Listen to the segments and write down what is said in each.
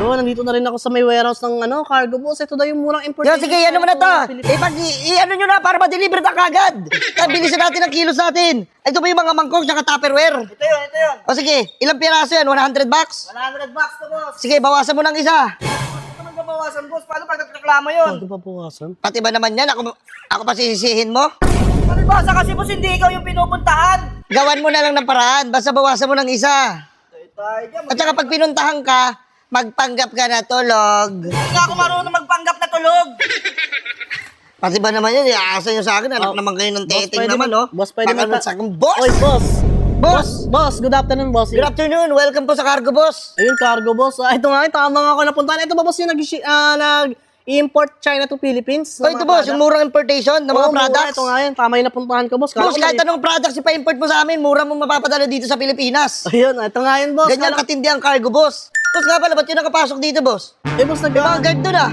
Oo, nandito na rin ako sa may warehouse ng cargo boss. Ito daw yung murang import. Yo, sige, ano mo na to? Ano nyo na para ma-deliver na kagad. Bilisan natin ang kilos natin. Ito ba yung mga mangkok tsaka tupperware? Ito yun. O sige, ilang piraso yan? 100 bucks? 100 bucks to boss. Sige, bawasan mo ng isa. Ito magbabawasan boss. Paano pag nagreklamo yun? Ano ba bawasan? Pati ba naman yan? Ako pa sisisihin mo? Basta kasi boss hindi ikaw yung pinupuntahan. Gawan mo na lang ng paraan. Basta bawasan mo ng isa. At saka pag pinuntahan ka, magpanggap ka na tulog. Hindi ako marunong magpanggap na tulog. Pati ba naman yan? Iaasa nyo sa akin. Anak naman kayo ng teteng naman, no? Boss, pwede Baka sa akin, boss! Oy, boss! Boss! Boss, good afternoon, boss. Good afternoon. Welcome po sa Cargo Boss. Ayun, cargo, boss. Ito nga, tama nga ako napuntahan. Ito ba, boss, yung nag-import China to Philippines? So, ito boss, yung murang importation ng mga products. Ito nga yun, tama yung napuntahan ko, boss. Boss, kahit anong products ipa-import mo sa amin, mura mong mapapadala dito sa Pilipinas. Ayun, ito nga yun, boss. Ganyan katindi ang Cargo Boss. Boss nga pala, ba't yun nakapasok dito, boss? Boss, May mga guard doon, ah.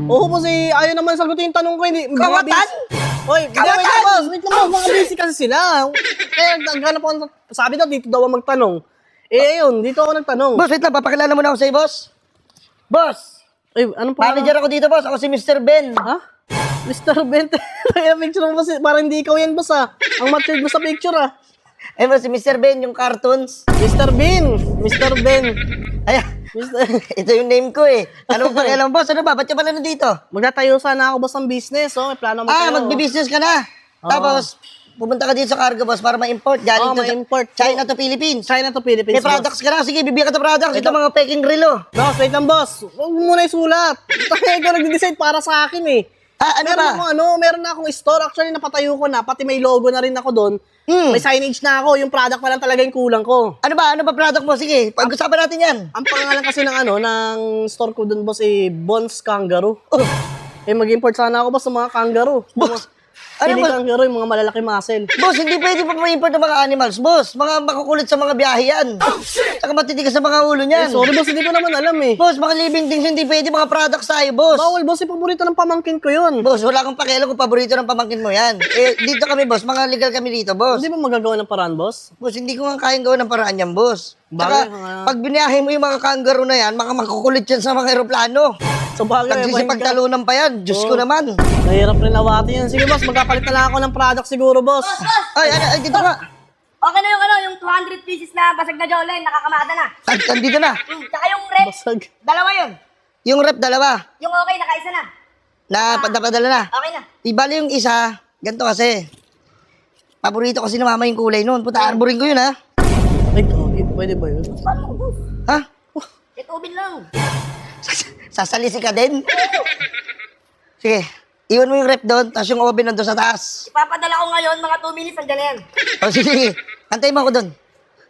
Oo, boss, ayaw naman sagutin yung tanong ko. Hindi, Kawatan? Oy, Kawatan! wait lang, boss, mga busy kasi sila. Kaya naghanap ako, sabi daw, dito daw ako magtanong. Ayun, dito ako nagtanong. Boss, wait lang, papakilala mo na ako sa'yo, boss. Boss, Ay, anong pa? manager ako dito, boss. Ako si Mr. Ben. Ha? Mr. Ben, kaya picture mo ba parang hindi ikaw yan, boss, ah. Ang matured mo sa picture, ah. Eh, boss, si Mr. Ben, yung cartoons. Mr. Ben, Mr. Ben. Ay, ito yung name ko, eh. Ano ba pakialam, boss? Ano ba? Ba't ka pala nandito? Magtatayo sana ako, boss, ng business, oh. May plano mo Magbi-business ka na. Tapos, pupunta ka dito sa Cargo Boss para ma-import. Galing to ma-import. China to Philippines. China to Philippines, May products ka na. Sige, bibigyan ka to products. Ito mga peking relo. Boss, wait lang, boss. Huwag mo muna isulat. Ikaw nag-decide para sa akin, eh. Ano ba? Meron na akong store. Actually, napatayo ko na. Pati may logo na rin ako doon. May signage na ako. Yung product pa lang talaga yung kulang ko. Ano ba? Ano ba product mo? Sige, pag-usapan natin yan. Ang pangalan kasi ng store ko doon, boss, Bonds Kangaroo. Oh, Mag-import sana ako, boss, ng mga kangaroo. boss. Ano Ano ba? kangaroo, yung mga malalaki muscle. Boss, hindi pwede pa ma-import ng mga animals. Boss, mga makukulit sa mga biyahe yan. Saka matitigas sa mga ulo niyan. Sorry, boss, hindi ko naman alam, eh. Boss, mga living things, hindi pwede mga products tayo, boss. Bawal, boss, paborito ng pamangkin ko yun. Boss, wala akong pakialam kung paborito ng pamangkin mo yan. Dito kami, boss. Mga legal kami dito, boss. Hindi ba magagawa ng paraan, boss? Boss, hindi ko nga kayang gawin ng paraan yan, boss. Saka, Bagay, pag biniyahe mo yung mga kangaroo na yan, makukulit yan sa mga aeroplano. So, bagay, Nagsisipagtalunan pa yan. Diyos ko naman. Nahirap rin awatin yan. Sige, boss, magkapalit na lang ako ng product siguro, boss. Ay, dito nga. Okay na yung 200 pieces na basag na Jolene, nakakamada na. Dito na. Tsaka yung rep, Basag. dalawa yun. Yung rep, dalawa. Yung okay, nakaisa na. Napadala na. Okay na. Ibali yung isa, ganito kasi. Paborito kasi ni mama yung kulay noon. Puta, arborin ko yun, ha? Ay, pwede ba yun? Paano mo, boss? Ha? Itubin lang. Sasalisi ka din? Sige, iwan mo yung rep doon, tapos yung oven nandun sa taas. Ipapadala ko ngayon, mga 2 minutes, nandiyan na yan. O sige, antayin mo ako doon.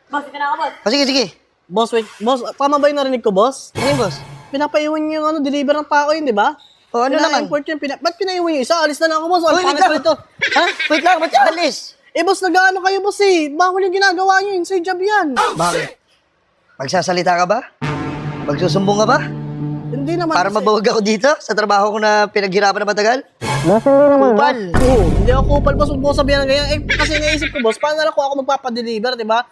Boss, ito na ako, boss. O sige. Boss, wait. Boss, tama ba yung narinig ko, boss? Ano yung boss? Pinapaiwan niyo yung deliver ng tao yun, di ba? O ano naman? Pina-import yun. Ba't pinaiwan yung isa? Alis na lang ako, boss. Ang Uy, wait pangit lang. pa ito. Ha? Wait lang, ba't yung alis? Boss, nag-ano kayo, boss, eh. Bawal yung ginagawa niyo. Inside job yan. Bakit? Magsasalita ka ba? Magsusumbong ka ba? Hindi naman. Para mabuhog ako dito sa trabaho ko na pinaghirapan na matagal? Kupal. Oo, hindi ako kupal, boss. Huwag mo sabihan ng ganyan. Kasi naisip ko, boss, paano na ako magpapadeliver, di ba?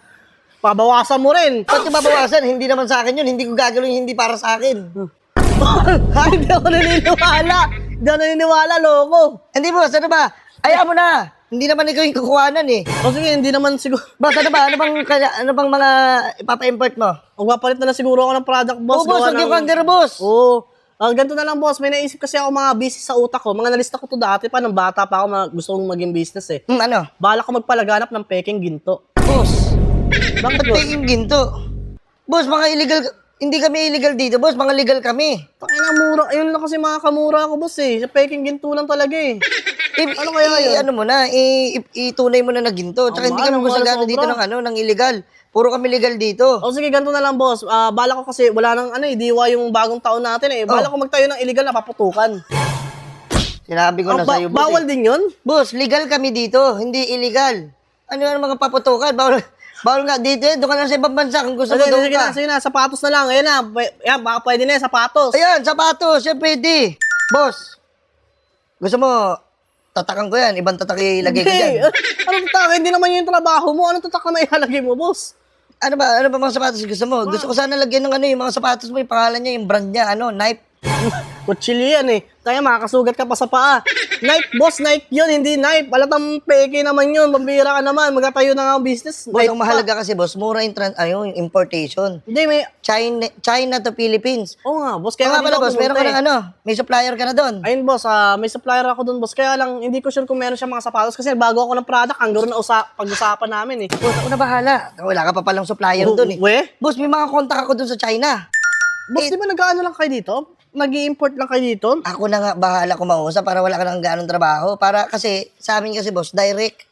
Pabawasan mo rin. Ba't yung babawasan? Hindi naman sa akin yun. Hindi ko gagawin yung hindi para sa akin. Hindi ako naniniwala. Hindi ako naniniwala, loko. Hindi boss, ano ba? Ayaw mo na. Hindi naman ikaw yung kukuhanan eh. O sige, hindi naman siguro. Boss, ano ba? Ano bang mga ipapa-import mo? Magpapalit na lang siguro ako ng product, boss. Oo, boss. Gawa Huwag yung ng- kangaroo, boss. Oo. Ganito na lang, boss. May naisip kasi ako mga business sa utak ko. Mga nalista ko to dati pa, nung bata pa ako, gusto kong maging business eh. Ano? Bala ko magpalaganap ng peking ginto. Boss. Bakit, Ba't boss? peking ginto? Boss, mga illegal... Hindi kami illegal dito, boss. Mga legal kami. Pakina mura. Ayun lang kasi mga kamura ako, boss eh. Sa peking ginto lang talaga eh. Ano kaya yun? Ano mo na, itunay mo na na ginto. Tsaka hindi kami mahal, gusagano sobra. dito ng illegal. Puro kami legal dito. O sige, ganito na lang, boss. Bala ko kasi wala nang diwa yung bagong taon natin eh. Bala ko magtayo ng illegal na paputukan. Sinabi ko na sa'yo, boss. Bawal din yun? Boss, legal kami dito, hindi illegal. Ano yung mga paputukan? Bawal nga dito doon ka na sa ibang bansa kung gusto mo Sige, doon sige ka. na, sige na. Sapatos na lang. Ayan na. Yan, baka pwede na yan, sapatos. Ayan, sapatos, yan pwede. Boss, gusto mo, tatakan ko yan, ibang tatak ilagay ko dyan. Anong tatak? Hindi naman yun yung trabaho mo. Anong tatak na may ilalagay mo, boss? Ano ba mga sapatos gusto mo? Gusto ko sana lagyan ng ano yung mga sapatos mo, yung pangalan niya, yung brand niya, ano, Nike. Kutsilyo yan eh. Kaya makakasugat ka pa sa paa. Knife, boss, knife yun, hindi knife. Alatang peke naman yun. Pambira ka naman. Magkatayo na nga ang business. Boss, Knife ang pa. mahalaga kasi, boss, mura yung, yung importation. Hindi, may... China to Philippines. Oo nga, boss. Kaya Kaya nga pala, dito boss, ako meron ka pumunta ng ano, may supplier ka na doon. Ayun, boss, may supplier ako dun, boss. Kaya lang, hindi ko sure kung meron siya mga sapatos. Kasi bago ako ng product, hanggang na pag-usapan namin eh. Boss, ako na bahala. Wala ka pa palang supplier doon eh. We? Boss, may mga contact ako doon sa China. Boss, di ba nag-ano lang kayo dito? Nag-i-import lang kayo dito? Ako na nga bahala kumausap para wala ka nang ganong trabaho. Para kasi, sa amin kasi, boss, direct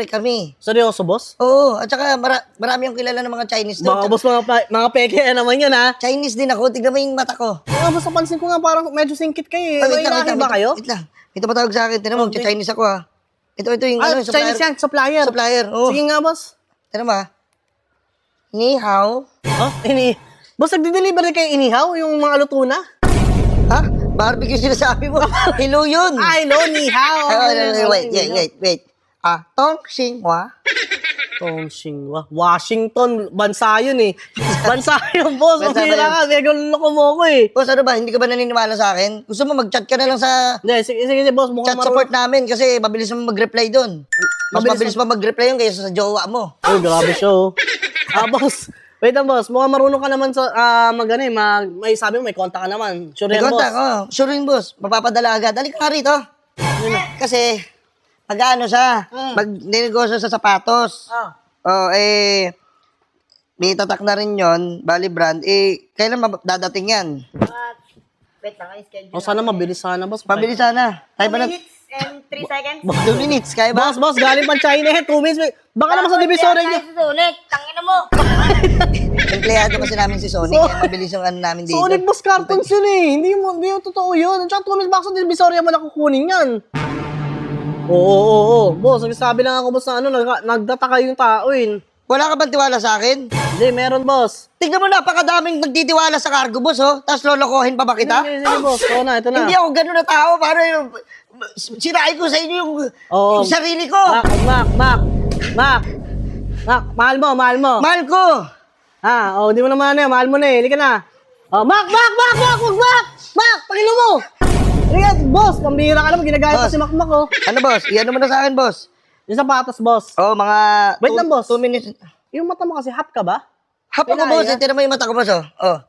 kami. Seryoso, boss? Oo, at saka marami yung kilala ng mga Chinese Mga doon. boss, mga peke naman yun, ha? Chinese din ako, tignan mo yung mata ko. Kaya boss, napansin ko nga parang medyo singkit kayo eh. May lahi ba kayo? Wait lang. May tumatawag sa akin. Tinan mo, Okay. Chinese ako ha. Ito yung ano, Chinese yan, supplier. Supplier, oo. Sige nga, boss. Tinan mo ha. Ni hao. Oh, boss, nagdi-deliver kayo inihaw, yung mga luto na? Ha? Barbecue sinasabi mo. Hello yun. Ay, no, nihaw. Wait. Tong Xinhua. Tong Xinhua. Washington, bansa yun eh. Bansa yun, boss. Bansa Masira ba ka, medyo loko mo ko eh. Boss, ano ba? Hindi ka ba naniniwala sa akin? Gusto mo mag-chat ka na lang sa Hindi, sige, boss. chat support namin kasi mabilis mo mag-reply doon. Mas mabilis pa mag-reply yun kaysa sa jowa mo. Oh, grabe siya, oh. Boss. Wait lang, boss. Mukhang marunong ka naman sa, may sabi mo, may contact ka naman. Sure May yan, contact, boss. Sure rin, boss. Mapapadala agad. Halika ka rito. Kasi, mag-ano siya, mag-negosyo sa sapatos. May tatak na rin yon, bali brand. Kailan dadating yan? Wait lang, schedule. Oh, sana mabilis sana, boss. Pabili sana. Tayo ba na? 2 minutes and 3 seconds. 2 minutes, kaya ba? Boss, galing pang China eh. 2 minutes. Baka naman sa divisory niyo. Susunik, tangina mo. Empleyado kasi namin si Sonic, kaya mabilis yung ano namin dito. Sonic boss cartons yun eh. Hindi mo totoo yun. Tsaka 2 minutes baka sa divisory mo nakukunin yan. Oo. Boss, nagsasabi lang ako boss na nagtataka yung tao eh. Wala ka bang tiwala sa akin? Hindi, meron boss. Tignan mo, napakadaming nagtitiwala sa cargo, boss, oh. Tapos lolokohin pa ba kita? Sige, boss. Ito na. Hindi ako ganun na tao, para yung sirain ko sa inyo yung sarili ko. Mac, mahal mo. Mahal ko. Di mo naman na, mahal mo na eh. Halika na. Mac, wag Mac, pakilo mo. Halika, boss, pambira ka naman, ginagaya Boss. pa si Mac, oh. Ano, boss? Iyan mo na sa akin, boss. Yung sapatos, boss. Oh, mga... Wait lang, boss. 2 minutes. Yung mata mo kasi, hap ka ba? Hap ako, boss. Tira mo yung mata ko, boss, oh.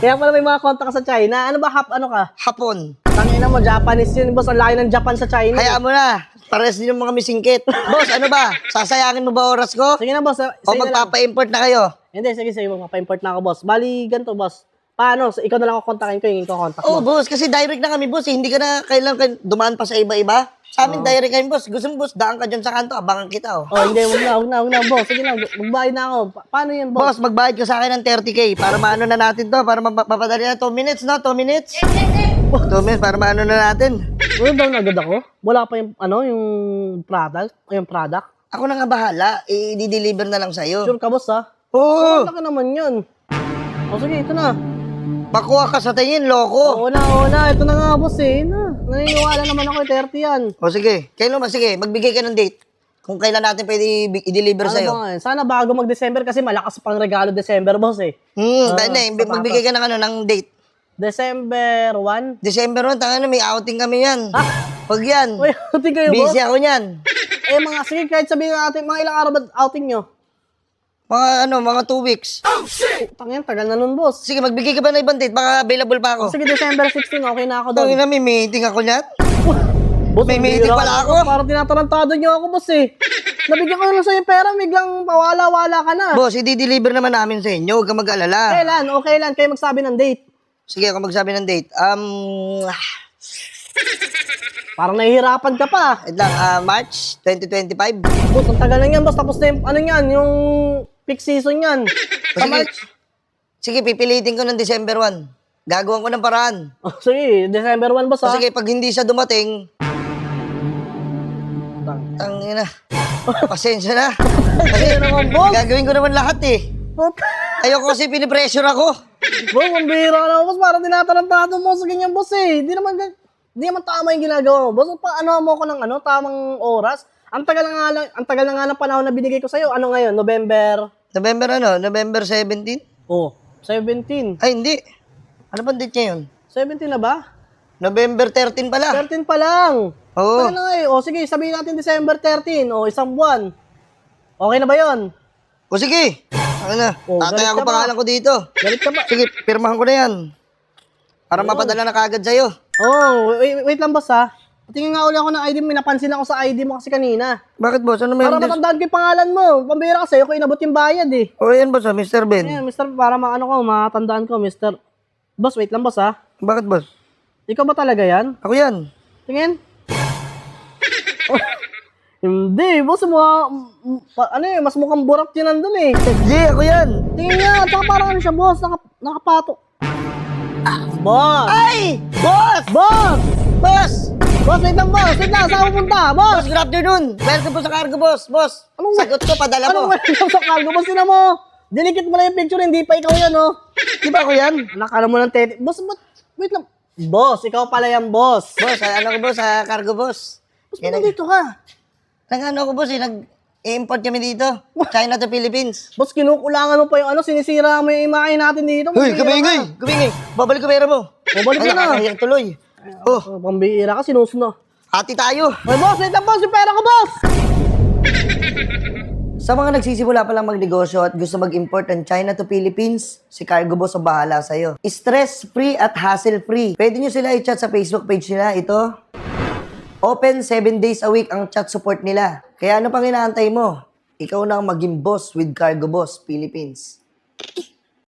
Kaya pala may mga kontak ka sa China. Ano ba hap, ano ka? Hapon. Tangina mo, Japanese yun, boss. Ang laki ng Japan sa China. Hayaan mo na. Pares din yung mga misingkit. Boss, ano ba? Sasayangin mo ba oras ko? Sige na, boss. O Sige na lang. magpapa-import na kayo? Hindi, sige. Magpapa-import na ako, boss. Bali, ganito, boss. Paano? Ikaw na lang ako kontakin ko, yung kontak Oh, mo. boss, kasi direct na kami, boss. Hindi ka na kailangan dumaan pa sa iba-iba. Sa amin, direct kami, boss. Gusto mo, boss, daan ka dyan sa kanto, abangan kita, oh. Hindi, wag na, boss. Sige na, magbayad na ako. Paano yan, boss? Boss, magbayad ka sa akin ng 30K para maano na natin to, para mapadali na 2 minutes, no? 2 minutes? 2 minutes, para maano na natin. Ano daw na agad ako? Wala pa yung, yung product? Ako na nga bahala, i-deliver na lang sa'yo. Sure ka, boss, ha? Oo, Laki naman yun. Sige, ito na. pakuha ka sa tingin, loko. Oo na. Ito na nga, boss, eh. Naniniwala naman ako, 30 yan. O sige, sige, magbigay ka ng date. Kung kailan natin pwede i-deliver Ano sa'yo. ba nga yun? Sana bago mag-December kasi malakas pang regalo December, boss, eh. Magbigay ka ng date. December 1? December 1, tanga na, may outing kami yan. Wag yan. Uy, outing kayo, boss? Busy ako yan. Sige, kahit sabihin natin, mga ilang araw ba outing nyo? Mga 2 weeks. Tangin, tagal na nun, boss. Sige, magbigay ka ba ng ibang date? Baka available pa ako. Sige, December 16, okay na ako doon. Tangin na, may meeting ako niyan. Boss, may ang meeting bira pala ka. ako. Parang tinatarantado nyo ako, boss, eh. Nabigyan ko lang sa'yo pera, biglang pawala-wala ka na. Boss, i-deliver naman namin sa inyo. Huwag kang mag-alala. Kailan? Okay lang, kayo magsabi ng date. Sige, ako magsabi ng date. Parang nahihirapan ka pa. Wait lang, March 2025. Boss, ang tagal na yan, boss. Tapos na yung, yung peak season yan. Sa Sige. March. Sige, pipilitin ko ng December 1. Gagawan ko ng paraan. Sige, December 1, boss, ha? Sige, pag hindi siya dumating, tangina. Pasensya na. Kasi naman, boss. gagawin ko naman lahat eh. Ayoko kasi pinipressure ako. Boss, ang bihira ka na, boss. Parang tinatarantado mo sa ganyan, boss, eh. Di naman tama yung ginagawa mo, boss. Paano mo ako ng tamang oras? Ang tagal na nga ng panahon na binigay ko sa'yo. Ano ngayon? November? November ano? November 17? Oh, 17. Ay, hindi. Ano bang date niya yun? 17 na ba? November 13 pala. 13 pa lang. Oo. Ano na eh. O sige, sabihin natin December 13. O, isang buwan. Okay na ba yon? O sige. Ano na? Oh, Tatay galit ako ka ba? pangalan ko dito. Galit ka ba? Sige, pirmahan ko na yan. Para mapadala na kagad sa'yo. Oh, wait lang boss ha. Tingin nga uli ako ng ID mo. May napansin ako sa ID mo kasi kanina. Bakit boss? Ano may Para matandaan ko yung pangalan mo. Pambira kasi ako inabot yung bayad eh. O yan boss, Mr. Ben. Ayan, mister, para maano ko, matandaan ko, mister. Boss, wait lang boss ha. Bakit boss? Ikaw ba talaga yan? Ako yan. Tingin? Oh, hindi, boss, ano eh, mas mukhang burak yun nandun eh. G, ako yan. Tingin nga, tsaka parang ano siya, boss, nakapato. Boss! Ay! Boss! Boss! Boss! Boss, wait lang, boss, wait lang, saan mo punta? Boss! Boss, good afternoon. Welcome po sa Cargo Boss. Boss, Anong- sagot ko, padala Anong mo. wala sa cargo? Boss, sila mo. Dinikit mo na yung picture, hindi pa ikaw yan, oh. Di ba ako yan? Nakala mo ng tete. Boss, wait lang. Boss, ikaw pala yan, boss. Boss, ano ko boss, sa Cargo Boss. Boss, ba't nandito ka? Nag-ano ko boss, nag-import kami dito. China to Philippines. Boss, kinukulangan mo pa yung ano, sinisira mo yung imahe natin dito. Hoy, Pambihira kumingay! Babalik ko pera mo. Babalik Ay, ko na. nakakahiyang tuloy. Oh, ka. Pambihira ka, sinusuno. hati tayo. Hoy, boss, wait lang, boss, yung pera ko, boss! Sa mga nagsisimula pa lang magnegosyo at gusto mag-import ng China to Philippines, si Cargo Boss ang bahala sa'yo. Stress-free at hassle-free. Pwede nyo sila i-chat sa Facebook page nila. Ito, open 7 days a week ang chat support nila. Kaya ano pang inaantay mo? Ikaw na ang maging boss with Cargo Boss Philippines.